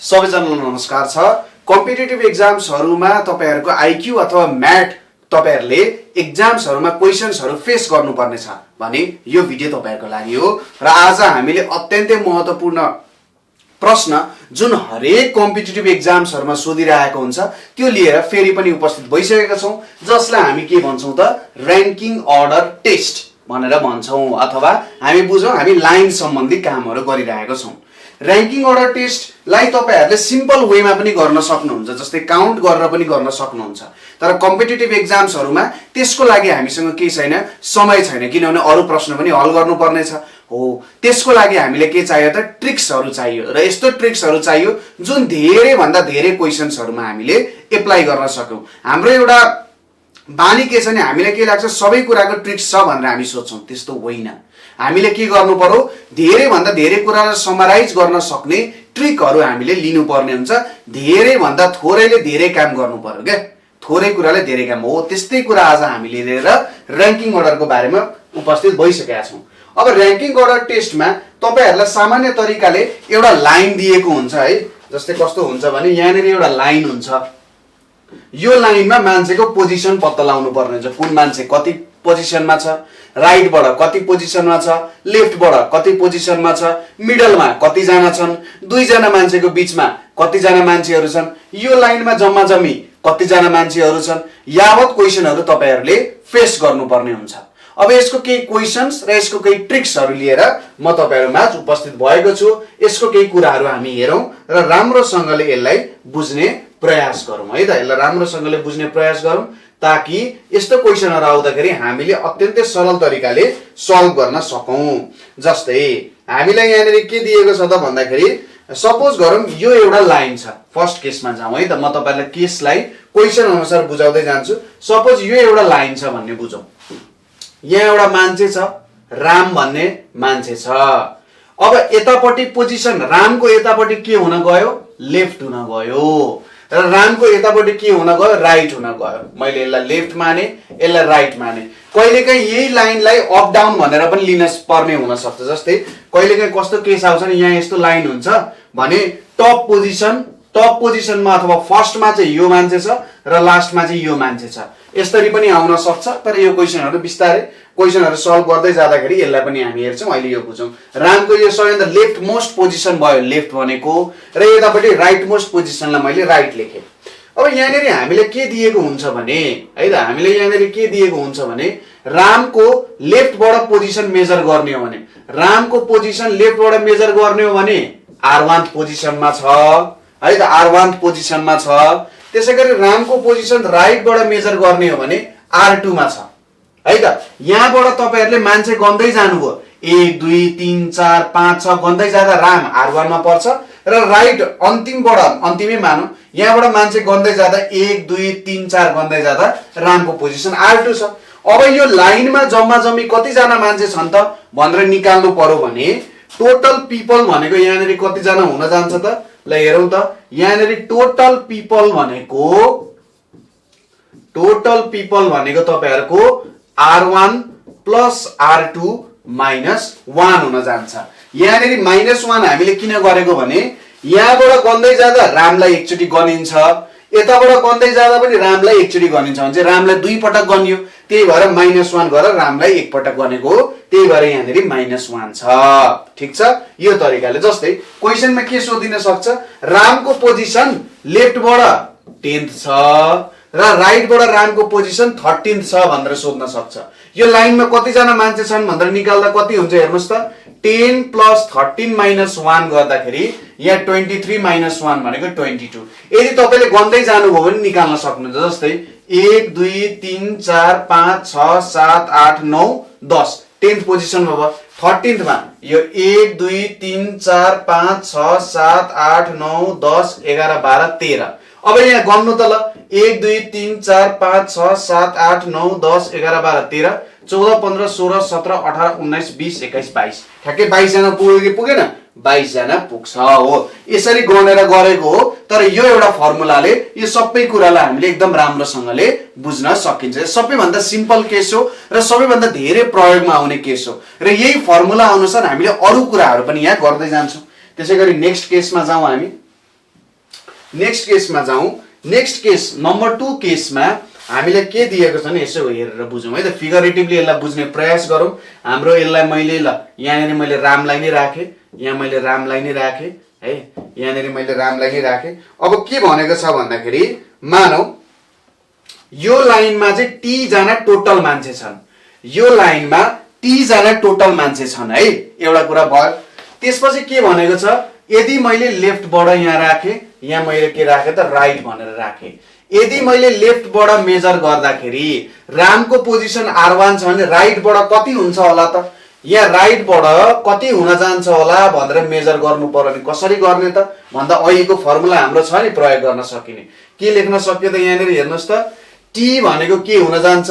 सबैजनालाई नमस्कार छ। कम्पिटिटिभ एक्जाम्सहरुमा तपाईहरुको आईक्यू अथवा म्याथ तपाईहरुले एक्जाम्सहरुमा क्वेशन्सहरु फेस गर्नुपर्ने छ भने यो भिडियो तपाईहरुको लागि हो। र आज हामीले अत्यन्तै महत्त्वपूर्ण प्रश्न जुन हरेक कम्पिटिटिभ एक्जाम्सहरुमा सोधिरहेको हुन्छ त्यो लिएर फेरि पनि उपस्थित भइसकेका छौं, जसलाई हामी के भन्छौं त र्याङ्किङ अर्डर टेस्ट भनेर भन्छौं अथवा हामी बुझौं हामी लाइन सम्बन्धी कामहरु गरिरहेका छौं। र्याङ्किङ अर्डर टेस्टलाई तपाईहरुले सिम्पल वेमा पनि गर्न सक्नुहुन्छ, जस्तै काउन्ट गरेर पनि गर्न सक्नुहुन्छ। तर कम्पिटिटिभ एक्जाम्सहरुमा त्यसको लागि हामीसँग के छैन, समय छैन, किनभने अरु प्रश्न पनि हल गर्नुपर्ने छ हो। त्यसको लागि हामीले के चाहियो त ट्रिक्सहरु चाहियो, र यस्तो ट्रिक्सहरु चाहियो जुन धेरै भन्दा धेरै क्वेशन्सहरुमा हामीले एप्लाई गर्न सकौं। हाम्रो एउटा बानी के छ नि, हामीलाई के लाग्छ सबै कुराको ट्रिक्स छ भनेर हामी सोच्छौं, त्यस्तो होइन। हामीले के गर्नु पर्यो, धेरै भन्दा धेरै कुरालाई समराइज गर्न सक्ने ट्रिकहरु हामीले लिनुपर्ने हुन्छ। धेरै भन्दा थोरैले धेरै काम गर्नु पर्यो के, थोरै कुराले धेरै काम हो। त्यस्तै कुरा आज हामीले लिएर र्याङ्किङ अर्डरको बारेमा उपस्थित भइसकेका छौं। अब र्याङ्किङ अर्डर टेस्टमा तपाईहरुलाई सामान्य तरिकाले एउटा लाइन दिएको हुन्छ है। जस्तै कस्तो हुन्छ भने यहाँनेर एउटा लाइन हुन्छ, यो लाइनमा मान्छेको पोजिसन पत्ता लगाउनु पर्ने हुन्छ। कुन मान्छे कति पोजिसनमा छ, राइटबाट कति पोजिसनमा छ, लेफ्टबाट कति पोजिसनमा छ, मिडलमा कति जना छन्, दुई जना मान्छेको बीचमा कति जना मान्छेहरु छन्, यो लाइनमा जम्मा जम्मी कति जना मान्छेहरु छन्, यावत क्वेशनहरु तपाईहरुले फेस गर्नुपर्ने हुन्छ। अब यसको केही क्वेशन्स र यसको केही ट्रिक्सहरु लिएर म तपाईहरुमाझ उपस्थित भएको छु। यसको केही कुराहरु हामी हेरौं र राम्रोसँगले यसलाई बुझ्ने प्रयास गरौं है त। यसलाई राम्रोसँगले बुझ्ने प्रयास गरौं ताकि यस्तो क्वेशनहरु आउँदाखेरि हामीले अत्यन्तै सरल तरिकाले सल्भ गर्न सकौं। जस्तै हामीलाई यहाँनेर के दिएको छ त भन्दाखेरि सपोज गरौं यो एउटा लाइन छ। फर्स्ट केसमा जाउँ है त, म तपाईहरुलाई केसलाई क्वेशन अनुसार बुझाउँदै जान्छु। सपोज यो एउटा लाइन छ भन्ने बुझौं। यहाँ एउटा मान्छे छ, राम भन्ने मान्छे छ। अब यतापट्टि पोजिसन रामको यतापट्टि के हुन गयो, लेफ्ट हुन गयो, र रामको यतापट्टि के हुन गयो, राइट हुन गयो। मैले यसलाई लेफ्ट माने, यसलाई राइट माने। कहिलेकाहीँ यही लाइनलाई अप डाउन भनेर पनि लिन पर्ने हुन सक्छ। जस्तै कहिलेकाहीँ कस्तो केस आउँछ नि, यहाँ यस्तो लाइन हुन्छ भने टप पोजिसनमा अथवा फर्स्टमा चाहिँ यो मान्छे छ र लास्टमा चाहिँ यो मान्छे छ, यसरी पनि आउन सक्छ। तर यो क्वेशनहरु बिस्तारै क्वेशनहरु सल्भ गर्दै जाँदाखेरि यसलाई पनि हामी हेर्छौं। अहिले यो बुझौं, रामको यो सबैभन्दा लेफ्ट मोस्ट पोजिसन भयो लेफ्ट भनेको, र यतापट्टि राइट मोस्ट पोजिसनलाई मैले राइट लेखे। अब यहाँनेर हामीले के दिएको हुन्छ भने है त, हामीले यहाँनेर के दिएको हुन्छ भने रामको लेफ्टबाट पोजिसन मेजर गर्ने हो भने, रामको पोजिसन लेफ्टबाट मेजर गर्ने हो भने R1 पोजिसनमा छ है त, R1 पोजिसनमा छ। त्यसैगरी रामको पोजिसन राइटबाट मेजर गर्ने हो भने R2 मा छ है त। यहाँबाट तपाईहरुले मान्छे गन्दै जानुभयो, 1 2 3 4 5 6 गन्दै जाँदा राम R1 मा पर्छ, र राइट अन्तिमबाट अन्तिमै मानौं यहाँबाट मान्छे गन्दै जाँदा 1 2 3 4 गन्दै जाँदा रामको पोजिसन R2 छ। अब यो लाइनमा जम्मा जम्मी कति जना मान्छे छन् त भनेर निकाल्नु पर्यो भने टोटल पिपल भनेको यहाँनेर कति जना हुन जान्छ त, ल हेरौं त। यहाँनेर टोटल पिपल भनेको तपाईहरुको R1 प्लस R2 माइनस 1 हुन जान्छ। यहाँनेर -1 हामीले किन गरेको भने यहाँबाट गन्दै जाँदा रामलाई एकचोटी गनिन्छ, यताबाट गन्दै जाँदा पनि रामलाई एकचोटी गनिन्छ भने चाहिँ रामलाई दुई पटक गनियो, त्यही भएर -1 गरेर रामलाई एक पटक गनेको हो। त्यही भएर यहाँनेर -1 छ। ठीक छ, यो तरिकाले। जस्तै क्वेशनमा के सोधिन सक्छ, रामको पोजिसन लेफ्टबाट 10th छ र राइटबाट रामको पोजिसन 13th छ भनेर सोध्न सक्छ। यो लाइनमा कति जना मान्छे छन् भनेर निकाल्दा कति हुन्छ हेर्नुस् त, 10 प्लस 13 माइनस 1 गर्दाखेरि यहाँ 23 माइनस 1 भनेको 22। यदि तपाईले गन्दै जानुभयो भने निकाल्न सक्नुहुन्छ। जस्तै 1 2 3 4 5 6 7 8 9 10 10th पोजिसनमा भयो। 13th मा यो 1 2 3 4 5 6 7 8 9 10 11 12 13। अब यहाँ गन्नु त ल, 1 2 3 4 5 6 7 8 9 10 11 12 13 14 15 16 17 18 19 20 21 22। ठ्याक्कै 22 जना पुगेन, 22 जना पुग्छ हो। यसरी गनेर गरेको हो। तर यो एउटा फर्मुलाले यो सबै कुरालाई हामीले एकदम राम्रोसँगले बुझ्न सकिन्छ। सबैभन्दा सिम्पल केस हो र सबैभन्दा धेरै प्रयोगमा आउने केस हो, र यही फर्मुला अनुसार हामीले अरु कुराहरु पनि यहाँ गर्दै जान्छौं। त्यसैगरी नेक्स्ट केसमा जाउँ हामी। नेक्स्ट केसमा जाउँ। नेक्स्ट केस नम्बर 2 केसमा हामीले के दिएको छ नि यसो हेरेर बुझौँ है त, फिगरेटिभली यसलाई बुझ्ने प्रयास गरौँ। हाम्रो यसलाई मैले ल यहाँनिर मैले रामलाई नै राखेँ, यहाँ मैले रामलाई नै राखेँ है, यहाँनिर मैले रामलाई नै राखेँ। अब के भनेको छ भन्दाखेरि मानौ यो लाइनमा चाहिँ टी जना टोटल मान्छे छन्, यो लाइनमा टी जना टोटल मान्छे छन् है, एउटा कुरा भयो। त्यसपछि के भनेको छ, यदि मैले लेफ्टबाट यहाँ राखेँ, यहाँ मैले के राखेँ त राइट भनेर राखेँ। यदि मैले लेफ्टबाट मेजर गर्दाखेरि रामको पोजिसन R1 छ भने राइटबाट कति हुन्छ होला त, यहाँ राइटबाट कति हुन जान्छ होला भनेर मेजर गर्नु पर्यो नि कसरी गर्ने त भन्दा अहिलेको फर्मुला हाम्रो छ नि प्रयोग गर्न सकिने। के लेख्न सक्यो त यहाँनिर हेर्नुहोस् त, टी भनेको के हुन जान्छ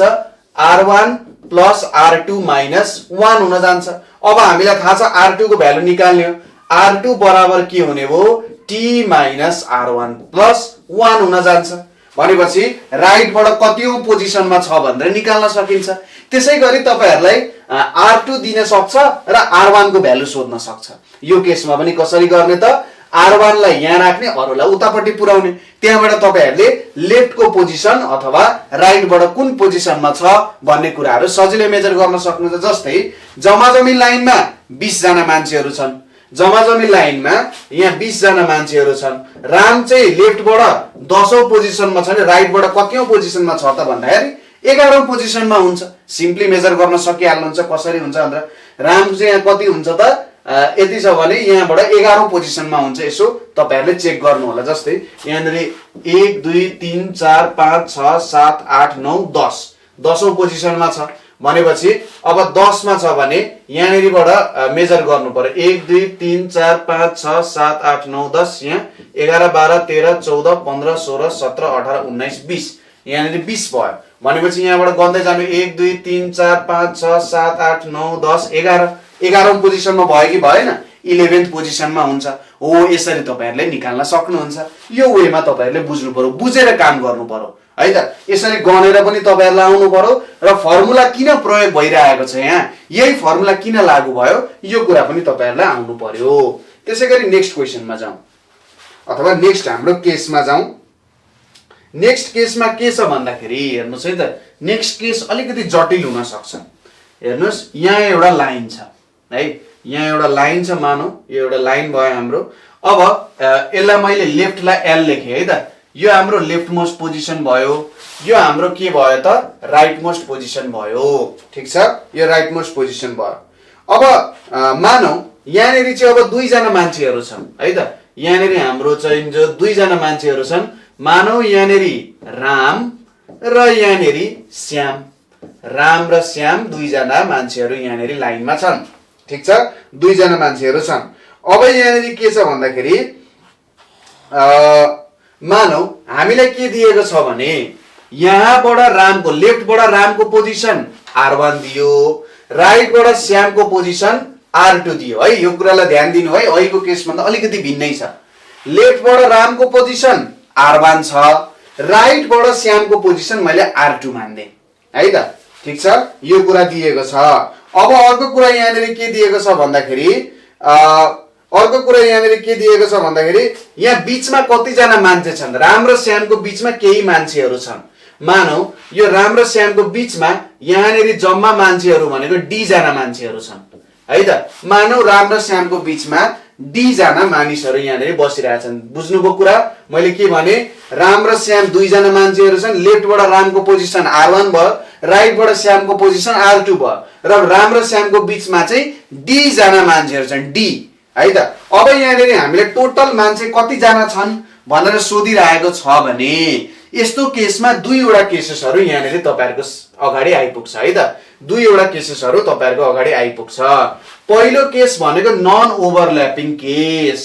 R1 प्लस R2 माइनस 1 हुन जान्छ। अब हामीलाई थाहा छ R2 को भ्यालु निकाल्ने हो, R2 बराबर के हुने हो T माइनस R1 प्लस 1 हुन जान्छ। भनेपछि राइटबाट कतिौं पोजिसनमा छ भनेर निकाल्न सकिन्छ। त्यसै गरी तपाईहरुलाई R2 दिन सक्छ र R1 को भ्यालु सोध्न सक्छ। यो केसमा पनि कसरी गर्ने त, R1 लाई यहाँ राख्ने, अरुलाई उतापट्टि पुर्याउने, त्यहाँबाट तपाईहरुले लेफ्टको पोजिसन अथवा राइटबाट कुन पोजिसनमा छ भन्ने कुराहरु सजिलै मेजर गर्न सक्नुहुन्छ। जस्तै जमाजमी लाइनमा 20 जना मान्छेहरु छन्, जमाजमी लाइनमा यहाँ 20 जना मान्छेहरु छन्। राम चाहिँ लेफ्टबाट 10औं पोजिसनमा छ भने राइटबाट कतिऔं पोजिसनमा छ त भन्दाखेरि 11औं पोजिसनमा हुन्छ। सिम्पली मेजर गर्न सकिहाल्नुहुन्छ। कसरी हुन्छ भन्दा राम चाहिँ यहाँ कति हुन्छ त यति छ भने यहाँबाट 11औं पोजिसनमा हुन्छ। यसो तपाईहरुले चेक गर्नु होला। जस्तै यहाँनेरि 1 2 3 4 5 6 7 8 9 10 10औं पोजिसनमा छ भनेपछि अब 10 मा छ भने यहाँनेरिबाट मेजर गर्नु पर्यो। 1 2 3 4 5 6 7 8 9 10 यहाँ 11 12 13 14 15 16 17 18 19 20 यहाँनेरि 20 भयो भनेपछि यहाँबाट गर्दै जानु 1 2 3 4 5 6 7 8 9 10 11 11औं पोजिसनमा भयो कि भएन, 11th पोजिसनमा हुन्छ। हो यसरी तपाईहरुले निकाल्न सक्नुहुन्छ। यो वेमा तपाईहरुले बुझ्नु पर्यो, बुझेर काम गर्नु पर्यो है त। यसरी गनेर पनि तपाईहरुलाई आउनु पर्यो र फर्मुला किन प्रयोग भइरहेको छ यहाँ, यही फर्मुला किन लागू भयो यो कुरा पनि तपाईहरुलाई आउनु पर्यो। त्यसैगरी नेक्स्ट क्वेशनमा जाउँ अथवा नेक्स्ट हाम्रो केसमा जाउँ। नेक्स्ट केसमा के छ भन्दाखेरि हेर्नुस् है त, नेक्स्ट केस अलिकति जटिल हुन सक्छ। हेर्नुस् यहाँ एउटा लाइन छ है, यहाँ एउटा लाइन छ, मानौ यो एउटा लाइन भयो हाम्रो। अब यसलाई मैले लेफ्टलाई L लेखे है त, यो हाम्रो लेफ्ट मोस्ट पोजिसन भयो, यो हाम्रो के भयो त राइट मोस्ट पोजिसन भयो। ठीक छ, यो राइट मोस्ट पोजिसन भयो। अब मानौ यहाँनेरि चाहिँ अब 2 जना मान्छेहरु छन् है त, यहाँनेरि हाम्रो चाहिँ जो 2 जना मान्छेहरु छन्, मानौ यहाँनेरि राम र यहाँनेरि श्याम, राम र श्याम 2 जना मान्छेहरु यहाँनेरि लाइनमा छन्। ठीक छ, 2 जना मान्छेहरु छन्। अब यहाँनेरि के छ भन्दाखेरि मानौ हामीलाई के दिएको छ भने यहाँबाट रामको लेफ्टबाट रामको पोजिसन R1 दियो, राइटबाट श्यामको पोजिसन R2 दियो है। यो कुरालाई ध्यान दिनु है, अहिलेको केसमा त अलिकति भिन्नै छ। लेफ्टबाट रामको पोजिसन R1 छ, राइटबाट श्यामको पोजिसन मैले R2 मान्दै है त। ठीक छ, यो कुरा दिएको छ। अब अर्को कुरा यहाँनेरि के दिएको छ भन्दाखेरि यहाँ बीचमा कति जना मान्छे छन्, राम र श्यामको बीचमा केही मान्छेहरु छन्। मानौ यो राम र श्यामको बीचमा यहाँनेरि जम्मा मान्छेहरु भनेको D जना मान्छेहरु छन् है त। मानौ राम र श्यामको बीचमा D जना मानिसहरु यहाँनेरि बसिरहेछन्। बुझ्नुभयो कुरा मैले के भने, राम र श्याम 2 जना मान्छेहरु छन्, लेफ्टबाट रामको पोजिसन R1 भयो, राइटबाट श्यामको पोजिसन R2 भयो र राम र श्यामको बीचमा चाहिँ D जना मान्छेहरु छन्, D है त। अब यहाँनेरि हामीले टोटल मान्छे कति जना छन् भनेर सोधिरहेको छ भने यस्तो केसमा 2 वटा केसेसहरु यहाँनेरि तपाईहरुको अगाडि आइपुग्छ है त। 2 वटा केसेसहरु तपाईहरुको अगाडि आइपुग्छ। पहिलो केस भनेको non overlapping case,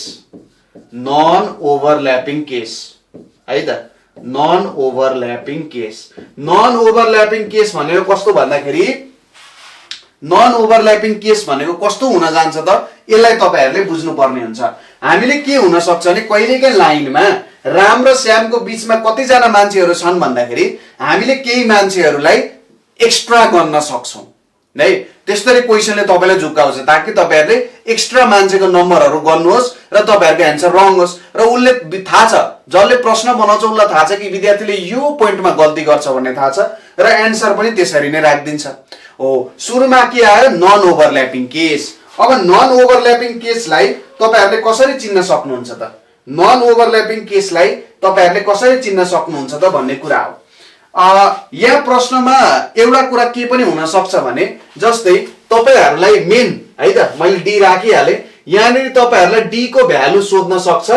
non overlapping case है त, non overlapping case. Non overlapping case भनेको कस्तो भन्दाखेरि नन ओभरल्यापिङ केस भनेको कस्तो हुन जान्छ त, यसलाई तपाईहरुले बुझ्नु पर्ने हुन्छ। हामीले के हुन सक्छ भने कहिलेकाहीँ लाइनमा राम र श्यामको बीचमा कति जना मान्छेहरु छन् भन्दाखेरि हामीले केही मान्छेहरुलाई एक्स्ट्रा गर्न सक्छौं है। त्यसरी क्वेसनले तपाईलाई झुक्काउँछ ताकि तपाईहरुले एक्स्ट्रा मान्छेको नम्बरहरु गर्नुहोस् र तपाईहरुको आन्सर रङ होस् र उले थाहा छ जसले प्रश्न बनाउँछ उलाई थाहा छ कि विद्यार्थीले यो पोइन्टमा गल्ती गर्छ भन्ने थाहा छ र आन्सर पनि त्यसरी नै राख्दिन्छ हो सुरुमा के आयो नन ओभरल्यापिङ केस अब नन ओभरल्यापिङ केसलाई तपाईहरुले कसरी चिन्न सक्नुहुन्छ त नन ओभरल्यापिङ केसलाई तपाईहरुले कसरी चिन्न सक्नुहुन्छ त भन्ने कुरा हो यहाँ प्रश्नमा एउटा कुरा के पनि हुन सक्छ भने जस्तै तपाईहरुलाई मेन है त मैले डी राखिहाले यहाँनेरि तपाईहरुलाई डी को भ्यालु सोध्न सक्छ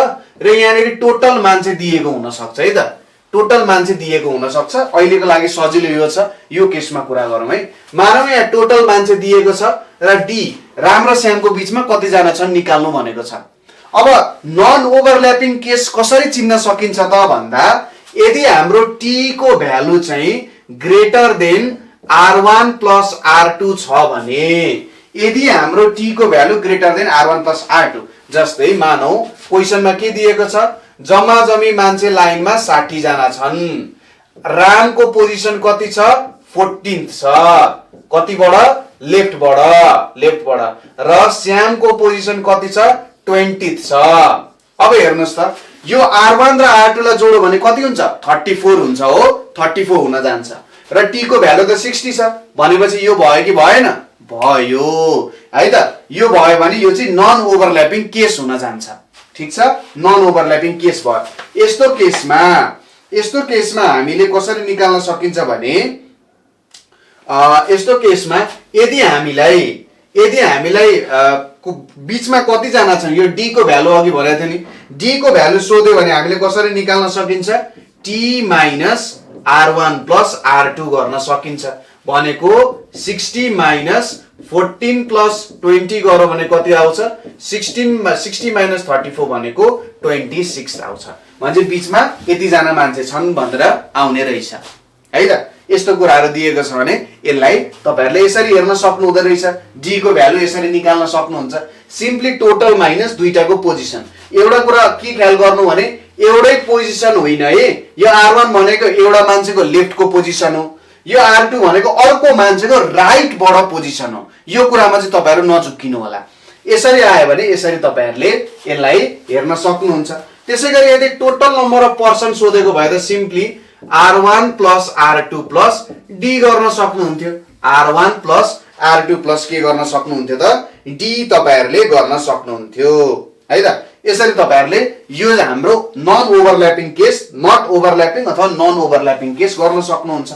र यहाँनेरि टोटल मान्छे दिएको हुन सक्छ है त टोटल मान्छे दिएको हुन सक्छ अहिलेको लागि सजिलो यो छ यो केसमा कुरा गरौँ है मानौ यहाँ टोटल मान्छे दिएको छ र डी राम र श्यामको बीचमा कति जना छन् निकाल्नु भनेको छ अब नन ओभरल्यापिङ केस कसरी चिन्न सकिन्छ त भन्दा यदि हाम्रो टी को भ्यालु चाहिँ greater than r1 plus r2 छ भने यदि हाम्रो टी को value greater than r1 plus r2 जस्तै मानौ क्वेशनमा के दिएको छ जम्मा जमी मान्छे लाइनमा 60 जना छन् रामको पोजिसन कति छ 14th छ कतिबाट लेफ्टबाट र श्यामको पोजिसन कति छ 20th छ अब हेर्नुस् त यो r1 र r2 लाई जोड्यो भने कति हुन्छ 34 हुन्छ हो 34 हुन जान्छ र t को भ्यालु त 60 छ भनेपछि यो भयो कि भएन भयो है त यो भयो भने यो चाहिँ नन ओभरल्यापिङ केस हुन जान्छ ठीक छ नन ओभरल्यापिङ केस भयो यस्तो केसमा हामीले कसरी निकाल्न सकिन्छ भने यस्तो केसमा यदि हामीलाई बीचमा कति जना छन् यो डी को भ्यालु अघि भनेको थियो नि डी को भ्यालु सोध्यो भने हामीले कसरी निकाल्न सकिन्छ t minus r1 plus r2 गर्न सकिन्छ भनेको 60 माइनस 14 प्लस 20 गरो भने कति आउँछ 60 माइनस 34 भनेको 26 आउँछ म्हणजे बीचमा यति जना मान्छे छन् भनेर आउने रहेछ है त यस्तो कुराहरु दिएको छ भने यसलाई तपाईहरुले यसरी हेर्न सक्नु हुँदै रहेछ डी को भ्यालु यसरी निकाल्न सक्नुहुन्छ सिम्पली टोटल माइनस दुईटाको पोजिसन एउटा कुरा के ख्याल गर्नु भने एउटै पोजिसन होइन है यो r1 भनेको एउटा मान्छेको लेफ्टको पोजिसन हो यो r2 भनेको अर्को मान्छेको राइटबाट पोजिसन हो यो कुरामा चाहिँ तपाईहरु नझुक्किनु होला यसरी आयो भने यसरी तपाईहरुले यसलाई हेर्न सक्नुहुन्छ त्यसैगरी यदि टोटल नम्बर अफ पर्सन सोधेको भए त simply r1 plus r2 plus d गर्न सक्नुहुन्थ्यो r1 प्लस r2 प्लस के गर्न सक्नुहुन्थ्यो त d तपाईहरुले गर्न सक्नुहुन्थ्यो है त यसरी तपाईहरुले यो हाम्रो non overlapping case not overlapping अथवा नन ओभरल्यापिङ केस गर्न सक्नुहुन्छ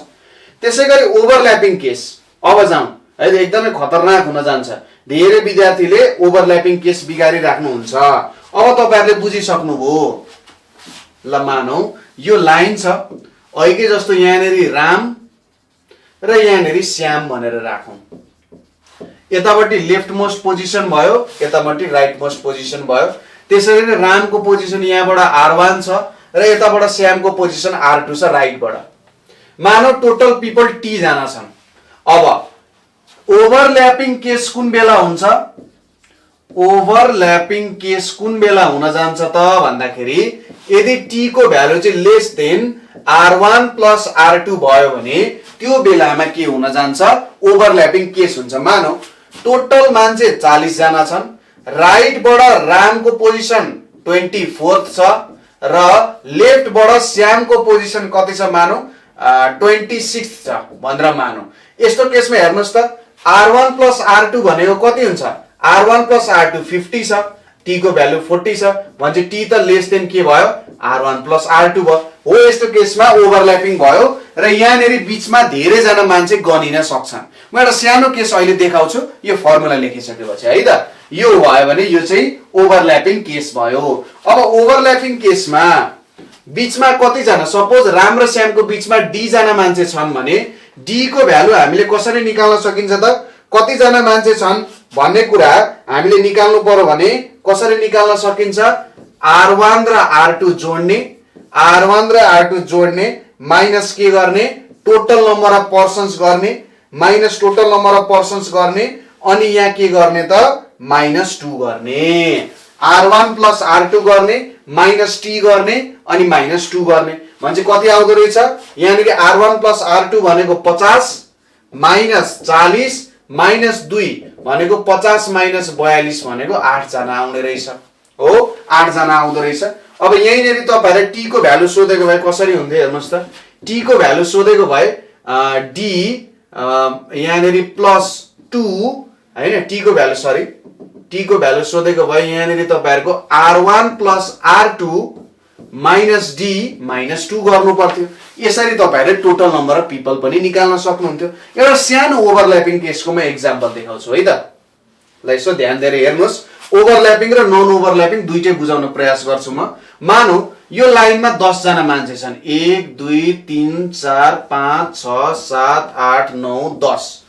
त्यसैगरी ओभरल्यापिङ केस अब जाउँ है एकदमै खतरनाक हुन जान्छ धेरै विद्यार्थीले ओभरल्यापिङ केस बिगारी राख्नुहुन्छ अब तपाईहरुले बुझिसक्नुभयो ल मानौ यो लाइन छ अहिले जस्तो यहाँनेरि राम र यहाँनेरि श्याम भनेर राखौं यतापट्टि लेफ्ट मोस्ट पोजिसन भयो यतापट्टि राइट मोस्ट पोजिसन भयो त्यसैले नै रामको पोजिसन यहाँबाट r1 छ र यताबाट श्यामको पोजिसन r2 छ राइटबाट मानौ टोटल पिपल t जना छन् अब ओभरल्यापिङ केस कुन बेला हुन्छ ओभरल्यापिङ केस कुन बेला हुन जान्छ त भन्दाखेरि यदि t को भ्यालु चाहिँ less than r1 plus r2 भयो भने त्यो बेलामा के हुन जान्छ ओभरल्यापिङ केस हुन्छ मानौ टोटल मान्छे 40 जना छन् राइटबाट रामको पोजिसन 24th छ र लेफ्टबाट श्यामको पोजिसन कति छ मानौ 26th छ भनेर मानौ यस्तो केसमा हेर्नुस् त r1 प्लस r2 भनेको कति हुन्छ r1 प्लस r2 50 छ t को भ्यालु 40 छ भने t त लेस देन के भयो r1 प्लस r2 भयो हो यस्तो केसमा ओभरल्यापिङ भयो र यहाँनेरि बीचमा धेरै जना मान्छे गनिन सक्छन् म एउटा सानो केस अहिले देखाउँछु यो फर्मुला लेखिसकेपछि है त यो भयो भने यो चाहिँ ओभरल्यापिङ केस भयो अब ओभरल्यापिङ केसमा बीचमा कति जना सपोज राम र श्यामको बीचमा d जना मान्छे छन् भने d को भ्यालु हामीले कसरी निकाल्न सकिन्छ त कति जना मान्छे छन् भन्ने कुरा हामीले निकाल्नु पर्यो भने कसरी निकाल्न सकिन्छ r1 र r2 जोड्ने माइनस के गर्ने टोटल नम्बर अफ पर्सन्स गर्ने minus total number of persons गर्ने अनि यहाँ के गर्ने त -2 गर्ने r1 प्लस r2 गर्ने -t गर्ने अनि -2 गर्ने म्हणजे कति आउँदो रहेछ यहाँनेरि r1 प्लस r2 भनेको 50 -40 -2 भनेको 50 - 42 भनेको 8 जना आउने रहेछ हो 8 जना आउँदो रहेछ। अब यहीँनेरि तपाईहरुले t को भ्यालु सोधेको भए कसरी हुन्थ्यो हेर्नुस् त। t को भ्यालु सोधेको भए d यहाँनेरि +2 हैन t को भ्यालु सरी t को भ्यालु सोधेको भए यहाँनेरि तपाईहरुको r1 + r2 - d - 2 गर्नु पर्थ्यो। यसरी तपाईहरुले टोटल नम्बर अफ पिपल पनि निकाल्न सक्नुहुन्थ्यो। एउटा सानो ओभरल्यापिङ केसको म एक्जाम्पल देखाउँछु है त। ल यसो ध्यान दिएर हेर्नुस्। ओभरल्यापिङ र नन ओभरल्यापिङ दुईटै बुझाउन प्रयास गर्छु म। मानौ यो लाइनमा 10 जना मान्छे छन् 1 2 3 4 5 6 7 8 9 10।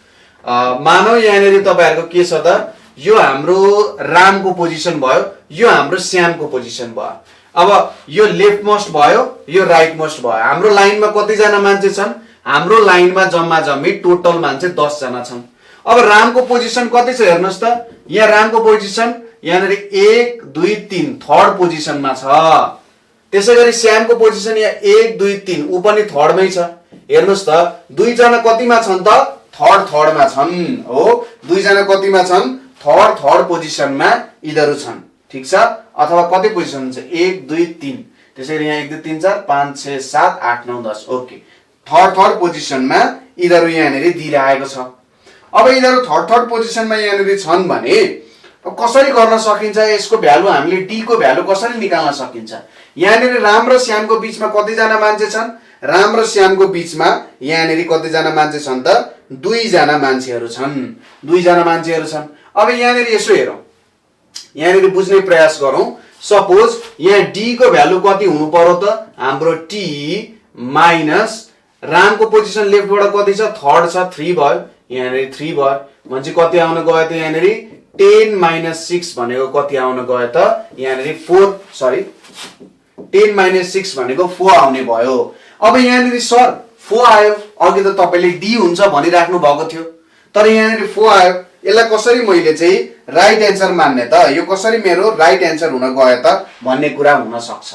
मानौ यहाँनेरि तपाईहरुको के छ त यो हाम्रो रामको पोजिसन भयो यो हाम्रो श्यामको पोजिसन भयो। अब यो लेफ्ट मोस्ट भयो यो राइट मोस्ट भयो। हाम्रो लाइनमा कति जना मान्छे छन् हाम्रो लाइनमा जम्मा जम्मी टोटल मान्छे 10 जना छन्। अब रामको पोजिसन कति छ हेर्नुस् त। यहाँ रामको पोजिसन यहाँनेरि 1 2 3 थर्ड पोजिसनमा छ। त्यसैगरी श्यामको पोजिसन यहाँ 1 2 3 उ पनि थर्डमै छ। हेर्नुस् त दुई जना कतिमा छन् त थर्डमा छन् हो। दुई जना कतिमा छन् थर्ड पोजिसनमा यिनीहरु छन् ठीक छ। अथवा कति पोजिसन छ 1 2 3 त्यसैगरी यहाँ 1 2 3 4 5 6 7 8 9 10 ओके थर्ड पोजिसनमा यिनीहरु यहाँनेरि दिइरहेको छ। अब यिनीहरु थर्ड पोजिसनमा यहाँनेरि छन् भने कसरी गर्न सकिन्छ यसको भ्यालु हामीले d को भ्यालु कसरी निकाल्न सकिन्छ। यहाँनेरि राम र श्यामको बीचमा कति जना मान्छे छन् राम र श्यामको बीचमा यहाँनेरि कति जना मान्छे छन् त 2 जना मान्छेहरु छन् 2 जना मान्छेहरु छन्। अब यहाँनेरि यसो हेरौं यहाँनेरि बुझ्ने प्रयास गरौं। सपोज यहाँ d को भ्यालु कति हुनु पर्यो त हाम्रो t माइनस रामको पोजिसन लेफ्टबाट कति छ थर्ड छ 3 भयो यहाँनेरि 3 भयो भनेपछि कति आउन गयो त यहाँनेरि 10 - 6 भनेको कति आउन गयो त यहाँनेरि 4 सरी 10 - 6 भनेको 4 आउने भयो। अब यहाँनेरि सर 4 आयो अघि त तपाईले d हुन्छ भनिराख्नु भएको थियो तर यहाँनेरि 4 आयो यसलाई कसरी मैले चाहिँ राइट एन्सर मान्ने त यो कसरी मेरो राइट एन्सर हुन गयो त भन्ने कुरा हुन सक्छ।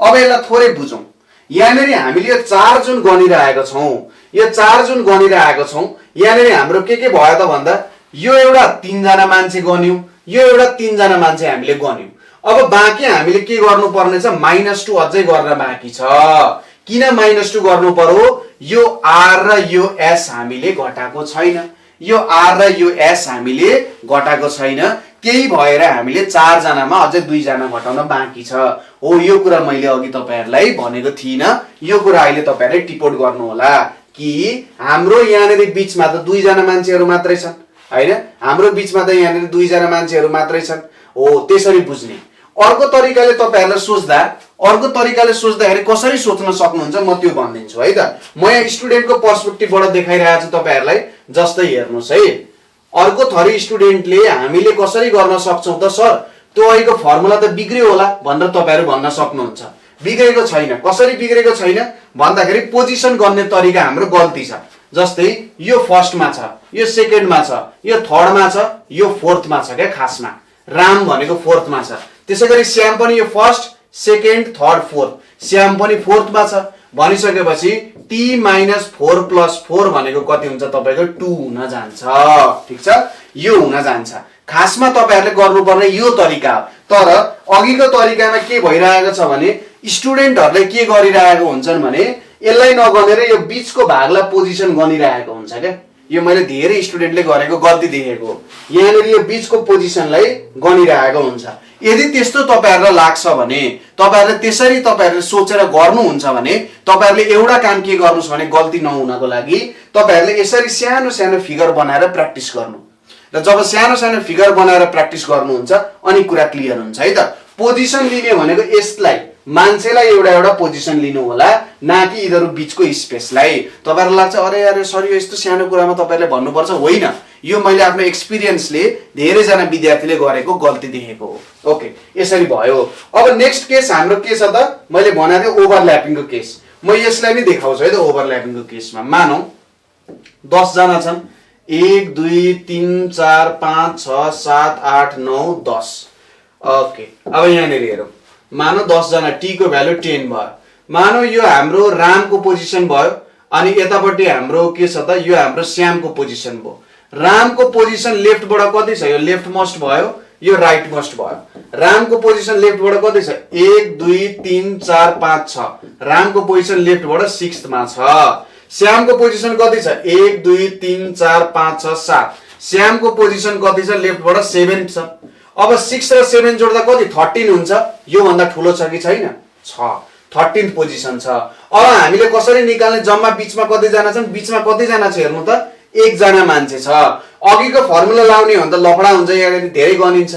अब यसलाई थोरै बुझौं। यहाँनेरि हामीले यो 4 जुन गनिरहेका छौं यो 4 जुन गनिरहेका छौं यहाँनेरि हाम्रो के भयो त भन्दा यो एउटा 3 जना मान्छे गन्यौ यो एउटा 3 जना मान्छे हामीले गन्यौ। अब बाँकी हामीले के गर्नु पर्ने छ -2 अझै गर्न बाँकी छ। किन -2 गर्नु पर्यो यो r र यो s हामीले घटाएको छैन यो r र यो s हामीले घटाएको छैन केही भएर हामीले 4 जनामा अझै 2 जना घटाउन बाँकी छ हो। यो कुरा मैले अघि तपाईहरुलाई भनेको थिइन यो कुरा अहिले तपाईहरुले टिपोट गर्नु होला कि हाम्रो यहाँनेरि बीचमा त 2 जना मान्छेहरु मात्रै छन् हैन हाम्रो बीचमा त यहाँनेरि 2 जना मान्छेहरु मात्रै छन् हो। त्यसरी बुझ्ने अर्को तरिकाले तपाईहरुले सोच्दाखेरि कसरी सोच्न सक्नुहुन्छ म त्यो भन्दिन्छु है त। म यहाँ स्टुडेन्टको पर्सपेक्टिभबाट देखाइरहेको छु तपाईहरुलाई। जस्तै हेर्नुस् है अर्को थरी स्टुडेन्टले हामीले कसरी गर्न सक्छौं त सर त्यो अहिलेको फर्मुला त बिग्रियो होला भनेर तपाईहरु भन्न सक्नुहुन्छ। बिग्रेको छैन। कसरी बिग्रेको छैन भन्दाखेरि पोजिसन गर्ने तरिका हाम्रो गल्ती छ। जस्तै यो फर्स्टमा छ यो सेकेन्डमा छ यो थर्डमा छ यो फोर्थमा छ के खासमा राम भनेको फोर्थमा छ। त्यसैगरी श्याम पनि यो first second third fourth Shyam पनि फोर्थमा छ भनिसकेपछि t - 4 + 4 भनेको कति हुन्छ तपाईको 2 हुन जान्छ ठीक छ। यो हुन जान्छ खासमा तपाईहरुले गर्नुपर्ने यो तरिका हो। तर अघिको तरिकामा के भइरहेको छ भने स्टुडेन्टहरुले के गरिरहेको हुन्छन् भने यसलाई नगनेर यो बीचको भागलाई पोजिसन गनिरहेको हुन्छ के। यो मैले धेरै स्टुडेन्टले गरेको गल्ती देखेको। यहाँनेरि यो बीचको पोजिसनलाई गनिरहेको हुन्छ। यदि त्यस्तो तपाईहरुलाई लाग्छ भने तपाईहरुले त्यसरी तपाईहरुले सोचेर गर्नुहुन्छ भने तपाईहरुले एउटा काम के गर्नुस् भने गल्ती नहुनको लागि तपाईहरुले यसरी सानो सानो फिगर बनाएर प्र्याक्टिस गर्नु र जब सानो सानो फिगर बनाएर प्र्याक्टिस गर्नुहुन्छ अनि कुरा क्लियर हुन्छ है त। पोजिसन लिने भनेको यसलाई मान्छेलाई एउटा पोजिसन लिनु होला नाकि यिनीहरु बीचको स्पेसलाई। तपाईहरुलाई लाग्छ अरे यार सर यो यस्तो सानो कुरामा तपाईहरुले भन्नुपर्छ होइन यो मैले आफ्नो एक्सपिरियन्सले धेरै जना विद्यार्थीले गरेको गल्ती देखेको हो। ओके यसरी भयो। अब नेक्स्ट केस हाम्रो के छ त मैले भनेको ओभरल्यापिङको केस। म यसलाई नि देखाउँछु है त। ओभरल्यापिङको केसमा मानौ 10 जना छन् 1 2 3 4 5 6 7 8 9 10 ओके। अब यहाँनेरि हेरौं मानौ 10 जना t को भ्यालु 10 भयो। मानौ यो हाम्रो रामको पोजिसन भयो अनि यतापट्टि हाम्रो के छ त यो हाम्रो श्यामको पोजिसन भयो। रामको पोजिसन लेफ्टबाट कति छ? यो लेफ्ट मोस्ट भयो, यो राइट मोस्ट भयो। रामको पोजिसन लेफ्टबाट कति छ? 1 2 3 4 5 6। रामको पोजिसन लेफ्टबाट 6th मा छ। श्यामको पोजिसन कति छ? 1 2 3 4 5 6 7। श्यामको पोजिसन कति छ? लेफ्टबाट 7 छ। अब 6 र 7 जोड्दा कति? 13 हुन्छ। यो भन्दा ठुलो छ कि छैन? छ। 13th पोजिसन छ। अब हामीले कसरी निकाल्ने? जम्मा बीचमा कति जना छन्? बीचमा कति जना छ हेर्नु त? 1 जना मान्छे छ। अघिको फर्मुला लाउने हो भने त लफडा हुन्छ, यहाँ धेरै गनिन्छ।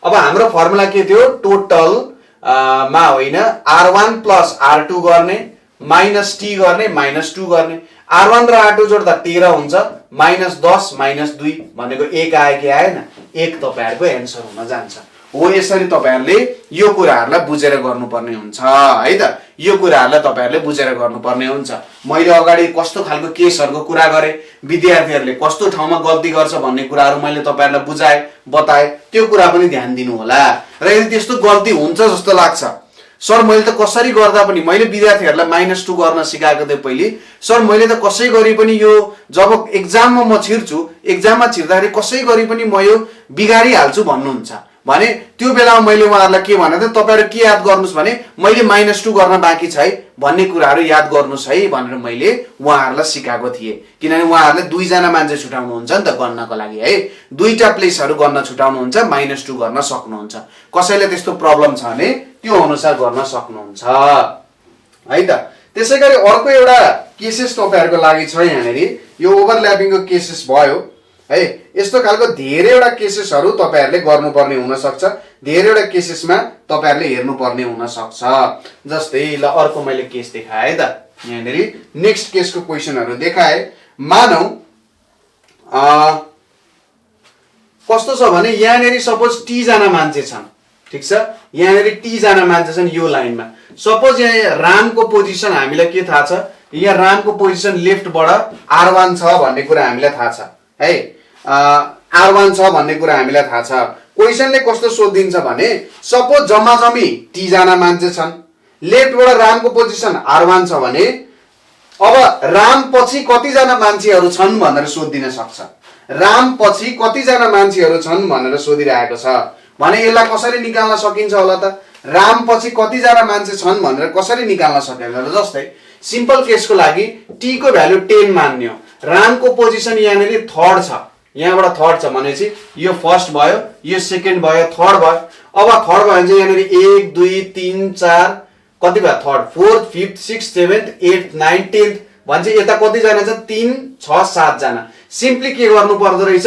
अब हाम्रो फर्मुला के थियो? टोटल मा होइन, R1 प्लस R2 गर्ने माइनस T गर्ने माइनस 2 गर्ने। R1 र R2 जोड्दा 13 हुन्छ, माइनस 10 माइनस 2 भनेको 1 आयो कि आएन? 1 तपाईहरुको एन्सर हुन जान्छ। हो यसरी तपाईहरुले यो कुराहरुलाई बुझेर गर्नुपर्ने हुन्छ है त। यो कुराहरुलाई तपाईहरुले बुझेर गर्नुपर्ने हुन्छ। मैले अगाडि कस्तो खालको केसहरुको कुरा गरे, विद्यार्थीहरुले कस्तो ठाउँमा गल्ती गर्छ भन्ने कुराहरु मैले तपाईहरुलाई बुझाए, बताए, त्यो कुरा पनि ध्यान दिनु होला। र यदि त्यस्तो गल्ती हुन्छ जस्तो लाग्छ, सर मैले त कसरी गर्दा पनि, मैले विद्यार्थीहरुलाई -2 गर्न सिकाएको थिएँ पहिले, सर मैले त कसै गरी पनि यो जब एक्जाममा म छिर्छु, एक्जाममा छिर्दाखेरि कसै गरी पनि म यो बिगाडी हाल्छु भन्नुहुन्छ भने त्यो बेलामा मैले उहाँहरुलाई के भने त, तपाईहरु के याद गर्नुस् भने मैले -2 गर्न बाँकी छ है भन्ने कुराहरु याद गर्नुस् है भनेर मैले उहाँहरुलाई सिकाएको थिएँ। किनभने उहाँहरुले 2 जना मान्छे छुटाउनुहुन्छ नि त गर्नको लागि है, 2टा प्लेसहरु गर्न छुटाउनुहुन्छ, -2 गर्न सक्नुहुन्छ। कसैले त्यस्तो प्रब्लम छ भने त्यो अनुसार गर्न सक्नुहुन्छ है त। त्यसैगरी अर्को एउटा केसेस तपाईहरुको लागि छ यहाँनेरि, यो ओभरल्यापिङको केसेस भयो है। यस्तो खालको धेरैवटा केसेसहरु तपाईहरुले गर्नुपर्ने हुन सक्छ, धेरैवटा केसेसमा तपाईहरुले हेर्नुपर्ने हुन सक्छ। जस्तै ल अर्को मैले केस देखाए है त, यहाँनेरि नेक्स्ट केसको क्वेशनहरु देखाए। मानौ कस्तो छ भने यहाँनेरि सपोज T जना मान्छे छन्, ठीक छ, यहाँनेरि T जना मान्छे छन् यो लाइनमा। सपोज यहाँ रामको पोजिसन हामीलाई के थाहा छ? यहाँ रामको पोजिसन लेफ्टबाट R1 छ भन्ने कुरा हामीलाई थाहा छ है, R1 छ भन्ने कुरा हामीलाई थाहा छ। क्वेशनले कस्तो सोधिन्छ भने सपोज जम्मा जम्मी T जना मान्छे छन्, लेफ्टबाट रामको पोजिसन R1 छ भने अब राम पछि कति जना मान्छेहरु छन् भनेर सोधिन सक्छ। राम पछि कति जना मान्छेहरु छन् भनेर सोधिरहेको छ भने यसलाई कसरी निकाल्न सकिन्छ होला त? राम पछि कति जना मान्छे छन् भनेर कसरी निकाल्न सकिन्छ? जस्तै सिम्पल केसको लागि T को भ्यालु 10 मान्यो, रामको पोजिसन यहाँनेरि 3rd छ, यहाँबाट 3rd छ भनेपछि यो फर्स्ट भयो, यो सेकेन्ड भयो, थर्ड भयो। अब थर्ड भयो भने यहाँनेरि 1 2 3 4 कति भयो? 3rd 4th 5th 6th 7th 8th 9th 10th भन्छ। यता कति जना छ? 3 6 7 जना। सिम्पली के गर्नु पर्दो रहेछ?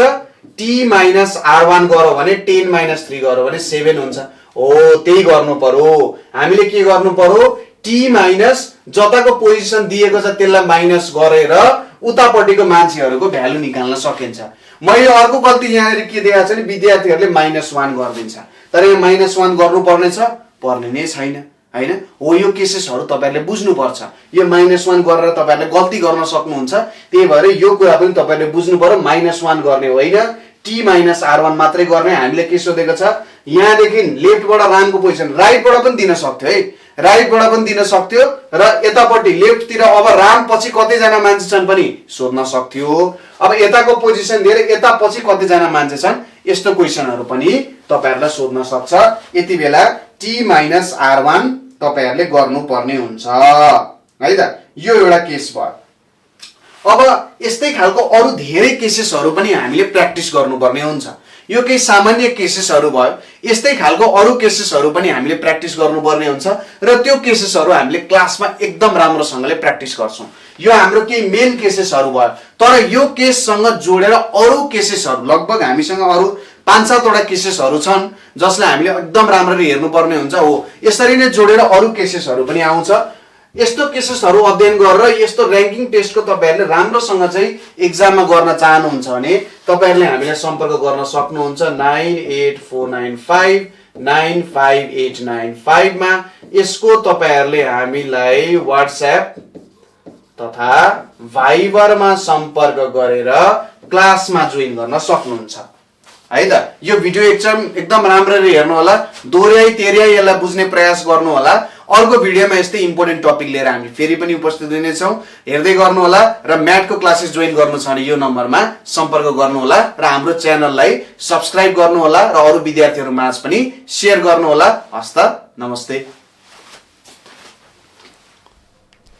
T माइनस R1 गरौ भने 10 माइनस 3 गरौ भने 7 हुन्छ। हो त्यही गर्नु पर्यो। हामीले के गर्नु पर्यो? T माइनस जताको पोजिसन दिएको छ त्यसलाई माइनस गरेर उतापट्टिको मान्छेहरुको भ्यालु निकाल्न सकिन्छ। मैले अर्को गल्ती यहाँनेरि के देखाएको छ नि, विद्यार्थीहरुले -1 गर्दिन्छ, तर यो -1 गर्नुपर्ने छ? पर्ने नै छैन हैन। हो यो केसेसहरु तपाईहरुले बुझ्नु पर्छ। यो -1 गरेर तपाईहरुले गल्ती गर्न सक्नुहुन्छ। त्यही भएर यो कुरा पनि तपाईहरुले बुझ्नु पर्यो, -1 गर्ने होइन, T माइनस R1 मात्रै गर्ने। हामीले के सोधेको छ? यहाँदेखि लेफ्टबाट रामको पोजिसन, राइटबाट पनि दिन सक्थ्यो है, राइटबाट पनि दिन सक्थ्यो र यतापट्टि लेफ्टतिर अब राम पछि कति जना मान्छे छन् पनि सोध्न सक्थ्यो। अब यताको पोजिसन दिएर यता पछि कति जना मान्छे छन्, यस्तो क्वेशनहरु पनि तपाईहरुलाई सोध्न सक्छ। यति बेला T माइनस R1 तपाईहरुले गर्नुपर्ने हुन्छ है त। यो एउटा केस भयो। अब यस्तै खालको अरु धेरै केसेसहरु पनि हामीले प्र्याक्टिस गर्नुपर्ने हुन्छ। यो केही सामान्य केसेसहरु भयो, यस्तै खालको अरु केसेसहरु पनि हामीले प्र्याक्टिस गर्नुपर्ने हुन्छ र त्यो केसेसहरु हामीले क्लासमा एकदम राम्रोसँगले प्र्याक्टिस गर्छौं। यो हाम्रो केही मेन केसेसहरु भयो, तर यो केससँग जोडेर अरु केसेसहरु लगभग हामीसँग अरु 5-7 वटा केसेसहरु छन् जसलाई हामीले एकदम राम्ररी हेर्नुपर्ने हुन्छ। हो यसरी नै जोडेर अरु केसेसहरु पनि आउँछ। यस्तो केसेसहरु अध्ययन गरेर यस्तो र्याङ्किङ टेस्टको तपाईहरुले राम्रोसँग चाहिँ एक्जाममा गर्न चाहनुहुन्छ भने तपाईहरुले हामीलाई सम्पर्क गर्न सक्नुहुन्छ 9849595895 मा। यसको तपाईहरुले हामीलाई WhatsApp तथा भाइबरमा सम्पर्क गरेर क्लासमा जोइन गर्न सक्नुहुन्छ है त। यो भिडियो एकदम राम्ररी हेर्नु होला, दोहोर्याई तेर्याई यसलाई बुझ्ने प्रयास गर्नु होला। अर्को भिडियोमा यस्तै इम्पोर्टेन्ट टपिक लिएर हामी फेरि पनि उपस्थित हुनेछौँ। हेर्दै गर्नु होला र म्याथको क्लासेस जोइन गर्नु छ भने यो नम्बरमा सम्पर्क गर्नु होला र हाम्रो च्यानललाई सब्स्क्राइब गर्नु होला र अरू विद्यार्थीहरू माझ पनि शेयर गर्नु होला। हस्त, नमस्ते।